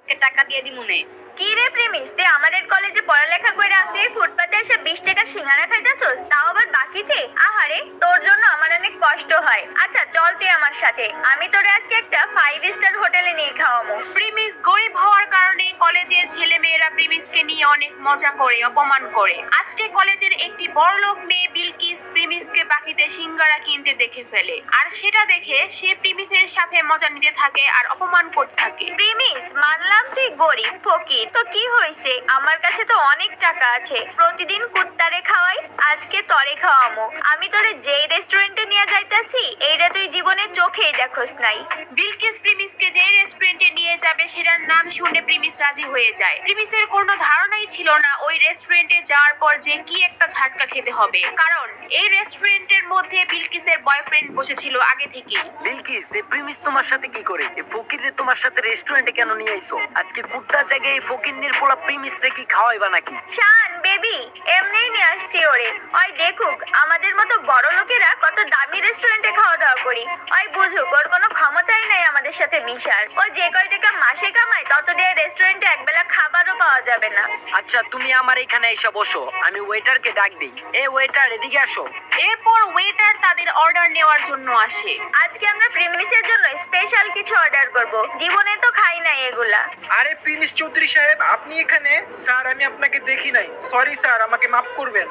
আজকে টাকা দিয়ে দিমুনে। কি রে প্রেমিস, তুই আমাদের কলেজে পড়ালেখা করে আসলি, ফুটপাতে এসে 20 টাকা সিঙ্গারা খাইতেছস, তাও আবার বাকিতে? আহারে, তোর জন্য আমার অনেক কষ্ট হয়। আচ্ছা চল তুই আমার সাথে, আমি তোরে আজকে একটা 5 স্টার হোটেলে নিয়ে খাওয়াবো। প্রিমিস গরিব হওয়ার কারণে কলেজের ছেলে মেয়েরা প্রিমিসকে নিয়ে অনেক মজা করে অপমান করে। আজকে কলেজের একটি বড়লোক মেয়ে বিলকিস প্রিমিসকে বাকিতে সিঙ্গারা কিনতে দেখে ফেলে, আর সেটা দেখে সে প্রিমিসের সাথে মজা নিতে থাকে আর অপমান করতে থাকে। প্রিমিস, মানলাম তুই গরিব ফকির, তো কি হয়েছে? আমার কাছে তো অনেক টাকা আছে, প্রতিদিন কুত্তারে খাওয়াই, আজকে তরে খাওয়ামো। আমি তোরে যেই রেস্টুরেন্টে নিয়ে যাইতাছি, এইটা তুই জীবনে চোখেই দেখোস নাই। বিলকিস প্রিমিসকে যে রেস্টুরেন্টে নিয়ে যাবে সেটার নাম শুনে প্রিমিস রাজি হয়ে যায়। প্রিমিসের কোনো ধারণাই ছিল না ওই রেস্টুরেন্টে যাওয়ার পর যে কি একটা ঝাটকা খেতে হবে, কারণ এই রেস্টুরেন্টের মধ্যে বিলকিসের বয়ফ্রেন্ড বসেছিল আগে থেকেই। বিলকিস, এই প্রিমিস তোমার সাথে কি করে? এই ফকিরে তোমার সাথে রেস্টুরেন্টে কেন নিয়ে আইছো? আজকে কুত্তার জায়গায় এই ফকিরনির পোলা প্রিমিস রে কি খাওয়াইবা নাকি? শান বেবি, এমনিই নিয়ে আসছি ওরে। ওই দেখুক আমাদের মতো বড় লোকেরা কত দামি রেস্টুরেন্টে খাওয়া দাওয়া করি। ওই বুঝুক ওর কোনো ক্ষমতাই নাই আমাদের সাথে মিশার। ও যে কয় টাকা মাসে কামায় তত দিয়ে রেস্টুরেন্টে একবেলা খাবারও পাওয়া যাবে না। আচ্ছা তুমি আমার এখানে এসে বসো, আমি ওয়েটারকে ডাক দিই। এ ওয়েটার, এদিকে আসো। এরপর ওয়েটার তাদের অর্ডার নেওয়ার জন্য আসে। আজকে আমরা প্রিমিসের জন্য স্পেশাল কিছু অর্ডার করব, জীবনে তো খাই নাই এগুলা। আরে প্রিমিস চৌধুরী সাহেব, আপনি এখানে? স্যার আমি আপনাকে দেখি নাই, সরি স্যার, আমাকে মাফ করবেন।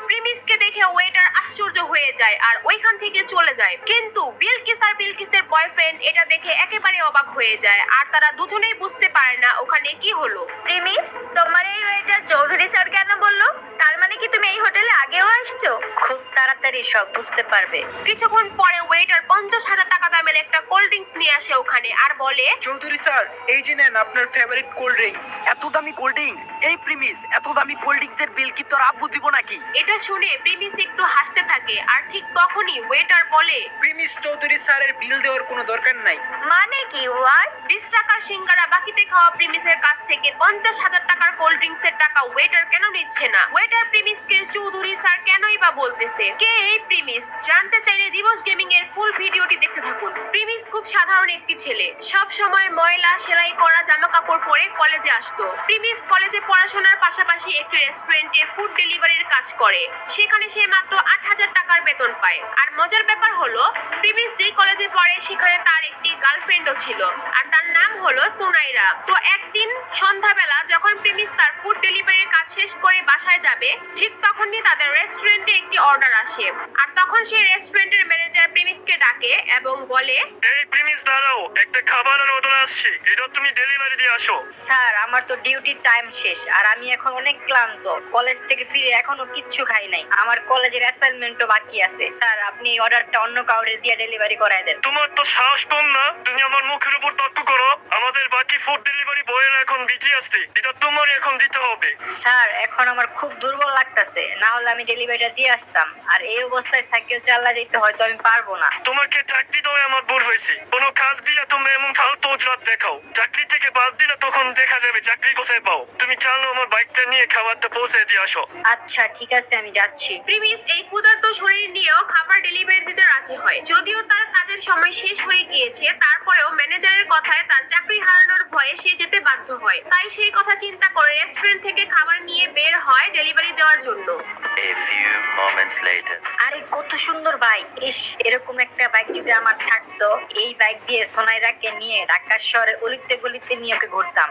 প্রিমিসকে দেখে ওয়েটার আশ্চর্য হয়ে যায় আর ওইখান থেকে চলে যায়, কিন্তু বিলকিস আর বিলকিসের বয়ফ্রেন্ড এটা দেখে একেবারে অবাক হয়ে যায়, আর তারা দুজনেই বুঝতে পারে না ওখানে কি হলো। প্রিমিস, তোমার এই ওয়েটার চৌধুরী স্যার কেন বললো? তার মানে কি তুমি এই হোটেলে আগেও আসছো? খুব তাড়াতাড়ি সব বুঝতে পারবে। কিছুক্ষণ পরে ওয়েটার 50,000 টাকা দামের একটা কোল্ড ড্রিঙ্কস নিয়ে আসে ওখানে আর বলে, চৌধুরী স্যার, এই যে নেন আপনার ফেভারিট কোল্ড ড্রিঙ্কস। এত দামি কোল্ড ড্রিঙ্কস? এই প্রিমিস, এত দামি কোল্ড ড্রিঙ্কস এর বিল কি তোর আব্বু দিব নাকি? এটা শুনে প্রিমিস একটু হাসতে থাকে, আর ঠিক তখনই ওয়েটার বলে, প্রিমিস চৌধুরী স্যারের বিল দেওয়ার কোনো দরকার নাই। মানে কি? ওয়াট? 20 টাকার সিঙ্গারা বাকিতে খাওয়া প্রিমিসের কাছ থেকে 50,000 টাকার কোল্ড ড্রিঙ্কস এর টাকা ওয়েটার কেন নিচ্ছে না? ওয়েটার প্রিমিসকে চৌধুরী স্যার কেনই বা বলতেছে? কে এই প্রিমিস? জানতে চাইলে দিবস গেমিং এর ফুল ভিডিওটি দেখতে থাকুন। প্রিমিস খুব সাধারণ একটি ছেলে, সব সময় ময়লা সেলাই করা জামা কাপড় পরে কলেজে আসতো। প্রিমিস কলেজে পড়াশোনার পাশাপাশি একটি রেস্টুরেন্টে ফুড ডেলিভারির কাজ করে, সেখানে সে মাত্র 8,000 টাকার বেতন পায়। আর মজার ব্যাপার হলো, প্রিমিস যেই কলেজে পড়ে সেখানে তার একটি গার্লফ্রেন্ডও ছিল, আর তার নাম হলো সুনাইরা। তো একদিন সন্ধ্যাবেলা যখন প্রিমিস তার ফুড ডেলিভারির কাজ শেষ করে বাসায় যাবে, ঠিক তখনই তাদের রেস্টুরেন্টে একটি অর্ডার আসে, আর তখন সেই রেস্টুরেন্টের ম্যানেজার প্রিমিসকে ডাকে এবং বলে, এই প্রিমিস দাঁড়াও, একটা খাবারের অর্ডার আসছে, এটা তুমি ডেলিভারি দিয়ে আসো। স্যার, আমার তো ডিউটির টাইম শেষ আর আমি এখন অনেক ক্লান্ত। কলেজ থেকে ফিরে এখনো কিচ্ছু খাই নাই, আমার কলেজের অ্যাসাইনমেন্টও বাকি আছে। স্যার, আপনি এই অর্ডারটা অন্য কাউরে দিয়ে ডেলিভারি করায় দেন। তোমার তো সাহস কম না, তুমি আমার মুখের উপর তর্ক করো। আমাদের বাকি ফুড ডেলিভারি বয়ের এখন বিজি আসছে, এটা তোমারই এখন দিতে হবে। স্যার, এখন আমার খুব দুর্বল লাগতেছে, না হলে আমি ডেলিভারিটা দিয়ে আসতাম। আর এই অবস্থায় সাইকেল চালা যেতে হয়তো আমি পারবো না। তোমাকে চাকরি দেওয়া আমার ভুল হয়েছে। কোনো কাজ দিলে তোমরা এমন ফালতু অজুহাত দেখাও, চাকরি থেকে বাদ দিলে তখন দেখা যাবে চাকরি কোথায় পাও। তুমি চাইলে আমার বাইকটা নিয়ে খাবারটা পৌঁছে দিয়ে আসো। আচ্ছা ঠিক আছে, আমি যাচ্ছি। প্রিমিস এই ক্ষুধার্ত শরীর নিয়েও খাবার ডেলিভারি দিতে রাজি হয়। যদিও তার কাজের সময় শেষ হয়ে গিয়েছে, তারপরেও ম্যানেজারের কথায় তার চাকরি হারানোর ভয়ে সে যেতে বাধ্য হয়। তাই সেই কথা চিন্তা করে রেস্টুরেন্ট থেকে খাবার নিয়ে বের হয় ডেলিভারি দেওয়ার জন্য। A few moments later. আরে কত সুন্দর বাইক! ইস, এরকম একটা বাইক যদি আমার থাকতো, এই বাইক দিয়ে সোনাইরাকে নিয়ে ঢাকা শহরের অলিতে গলিতে নিয়ে ওকে ঘুরতাম।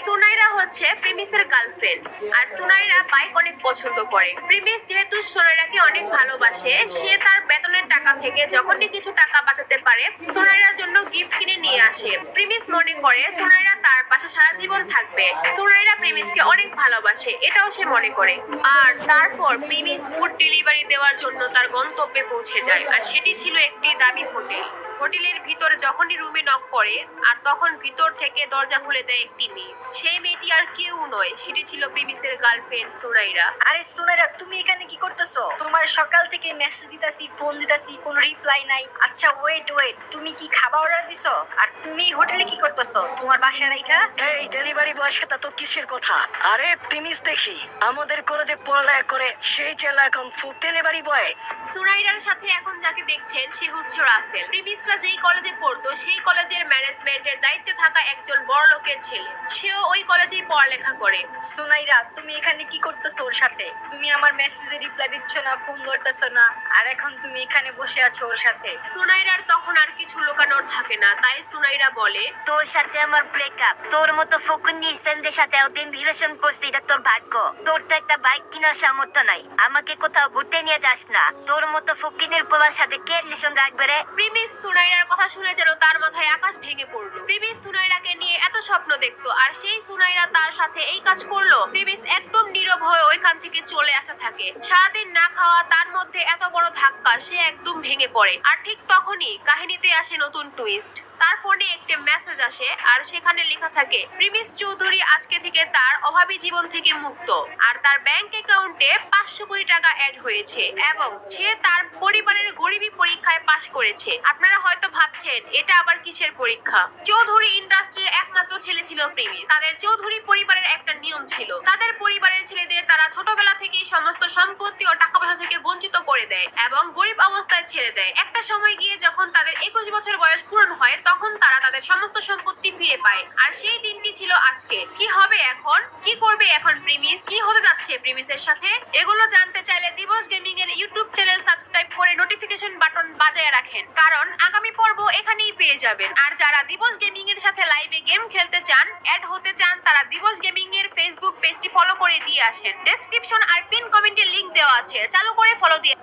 সুনাইরা হচ্ছে প্রিমিসের গার্লফ্রেন্ড, আর সুনাইরা বাইক অনেক পছন্দ করে। প্রিমিস যেহেতু সুনাইরাকে অনেক ভালোবাসে, সে তার বেতনের টাকা থেকে যখনই কিছু টাকা বাঁচাতে পারে সুনাইরার জন্য গিফট কিনে নিয়ে আসে। প্রিমিস মনে করে সুনাইরা তার পাশে সারা জীবন থাকবে। সুনাইরা প্রিমিসকে অনেক ভালোবাসে, এটাও সে মনে করে। আর তারপর প্রিমিস ফুড ডেলিভারি দেওয়ার জন্য তার গন্তব্যে পৌঁছে যায়, আর সেটি ছিল একটি দামি হোটেল। হোটেলের ভিতরে যখনই রুমে নক করে, আর তখন ভিতর থেকে দরজা খুলে দেয় একটি মেয়ে। সেই মেয়েটি আর কেউ নয়, সেটি ছিল প্রিমিসের গার্লফ্রেন্ড সুনাইরা। আরে সোনাইরা, তুমি এখানে কি করতেছো? তোমার সকাল থেকে মেসেজ দিতাছি, ফোন দিতাছি, কোনো রিপ্লাই নাই। আচ্ছা ওয়েট, তুমি কি খাবার অর্ডার দিছো? আর তুমি হোটেলে কি করতেছো তোমার বাসায় রাইখা? এই ডেলিভারি বয়ের সাথে তো কিসের কথা? আরে প্রিমিস দেখি আমাদের কলেজে পড়ালেখা করে সেই ছেলে এখন ফুড ডেলিভারি বয়। সুনাইরার সাথে এখন যাকে দেখছেন সে হচ্ছে রাসেল। প্রিমিসরা যেই কলেজে পড়তো সেই কলেজের ম্যানেজমেন্টের দায়িত্বে থাকা একজন বড় লোকের ছেলে। সেও ওই কলেজেই পড়ালেখা করে। সুনাইরা, তুমি এখানে কি করতেছো ওর সাথে? তুমি আমার মেসেজে রিপ্লাই দিচ্ছ না, ফোন ধরতেছো না, আর এখন তুমি এখানে বসে আছো ওর সাথে। সুনাইরার তখন আর কিছু লুকানোর থাকে না, তাই সুনাইরা বলে, তোর সাথে আমার ব্রেকআপ। তোর মতো ফকুন্নির সেলদের সাথে ওদিন রিলেশন করছি, এটা তোর ভাগ্য। তোর তো একটা বাইক কেনার সামর্থ্য নাই, আমাকে কোথাও ঘুরতে নিয়ে যাস না। তোর মতো ফকিনের পোলার সাথে কে রিলেশন রাখবে রে? প্রিমিস সুনাইরার কথা শুনে যেন তার মাথায় আকাশ ভেঙে পড়লো। প্রিমিস সুনাইরাকে নিয়ে এত স্বপ্ন দেখতো, আর সেই সুনাইরা তার সাথে এই কাজ করলো। প্রিমিস একদম নীরব হয়ে ওইখান থেকে চলে আসতে থাকে। সারাদিন না খাওয়া, তার মধ্যে এত বড় ধাক্কা, সে একদম ভেঙে পড়ে। আর ঠিক তখনই কাহিনীতে আসে নতুন টুইস্ট। তার ফোনে একটি মেসেজ আসে, আর সেখানে লেখা থাকে প্রিমিস চৌধুরী আজকে থেকে তার অভাবী জীবন থেকে মুক্ত, আর তার ব্যাংক অ্যাকাউন্টে 500 কোটি টাকা অ্যাড হয়েছে, এবং সে তার পরিবারের গরিবী পরীক্ষায় পাশ করেছে। আপনারা হয়তো ভাবছেন এটা আবার কিসের পরীক্ষা? চৌধুরী ইন্ডাস্ট্রির একমাত্র ছেলে ছিল প্রিমিস। তাদের চৌধুরী পরিবারের একটা নিয়ম ছিল, তাদের পরিবারের ছেলেদের তারা ছোটবেলা থেকেই সমস্ত সম্পত্তি ও টাকা পয়সা থেকে বঞ্চিত করে দেয় এবং গরিব অবস্থায় ছেড়ে দেয়। একটা সময় গিয়ে যখন তাদের 21 বছর বয়স পূরণ হয়, তখন তারা তাদের সমস্ত সম্পত্তি ফিরে পায়। আর সেই দিনটি ছিল আজকে। কি হবে এখন? কি করবে এখন প্রিমিস? কি হতে যাচ্ছে প্রিমিসের সাথে? এগুলো জানতে চাইলে দিবস গেমিং এর ইউটিউব চ্যানেল সাবস্ক্রাইব করে নোটিফিকেশন বাটন বাজায় রাখেন, কারণ আগামী পর্ব এখানেই পেয়ে যাবেন। আর যারা দিবস গেমিং এর সাথে লাইভে গেম খেলতে চান, অ্যাড হতে চান, তারা দিবস গেমিং এর ফেসবুক পেজটি ফলো করে দিয়ে আসেন। ডেসক্রিপশন আর পিন কমেন্টে লিংক দেওয়া আছে, চালু করে ফলো দিয়ে